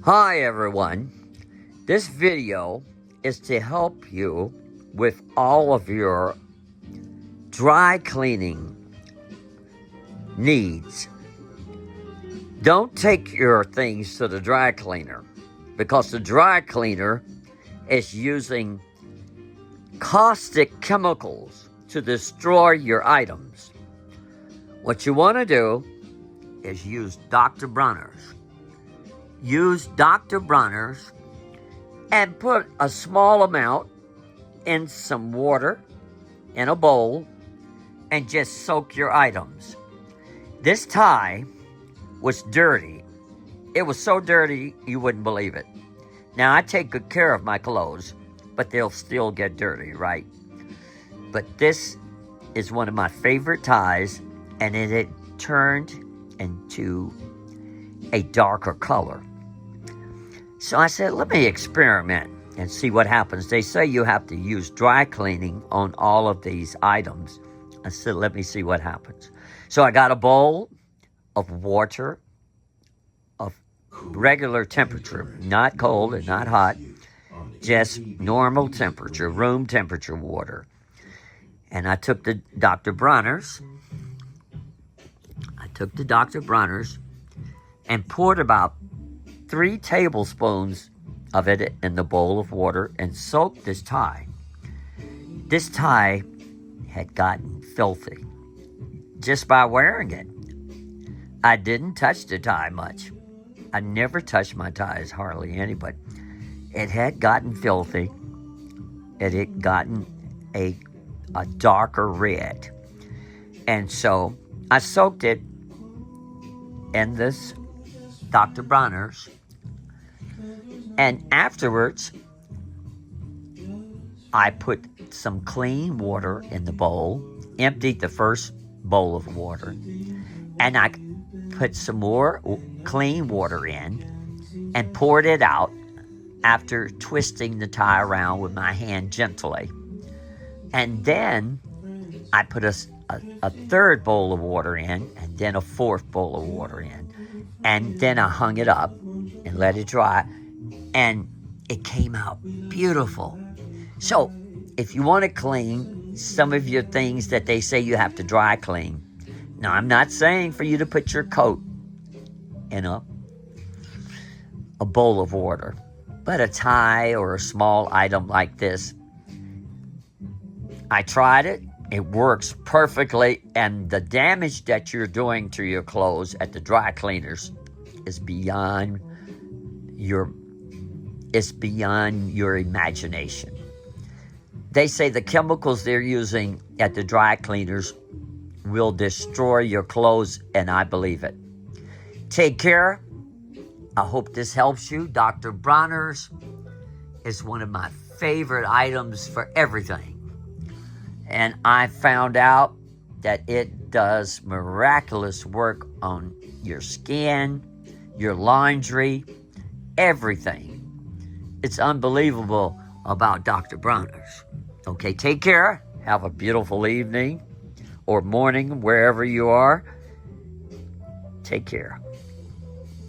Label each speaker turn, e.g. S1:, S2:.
S1: Hi everyone, this video is to help you with all of your dry cleaning needs. Don't take your things to the dry cleaner because the dry cleaner is using caustic chemicals to destroy your items. What you want to do is use Dr. Bronners. Use Dr. Bronners and put a small amount in some water in a bowl and just soak your items. This tie was dirty. It was so dirty you wouldn't believe it. Now, I take good care of my clothes, but they'll still get dirty, right? But this is one of my favorite ties, and it had turned into a darker color. So I said, let me experiment and see what happens. They say you have to use dry cleaning on all of these items. I said, let me see what happens. So I got a bowl of water of regular temperature, not cold and not hot, just normal temperature, room temperature water. And I took the Dr. Bronners. And poured about 3 tablespoons of it in the bowl of water and soaked this tie. This tie had gotten filthy just by wearing it. I didn't touch the tie much. I never touch my ties, hardly any, but it had gotten filthy. It had gotten a darker red. And so I soaked it in this Dr. Bronners, and afterwards I put some clean water in the bowl, emptied the first bowl of water, and I put some more clean water in and poured it out after twisting the tie around with my hand gently. And then I put a third bowl of water in, and then a fourth bowl of water in. And then I hung it up and let it dry, and it came out beautiful. So if you want to clean some of your things that they say you have to dry clean, now I'm not saying for you to put your coat in a bowl of water, but a tie or a small item like this. I tried it. It works perfectly, and the damage that you're doing to your clothes at the dry cleaners is beyond your imagination. They say the chemicals they're using at the dry cleaners will destroy your clothes, and I believe it. Take care. I hope this helps you. Dr. Bronners is one of my favorite items for everything. And I found out that it does miraculous work on your skin, your laundry, everything. It's unbelievable about Dr. Bronners. Okay, take care. Have a beautiful evening or morning, wherever you are. Take care.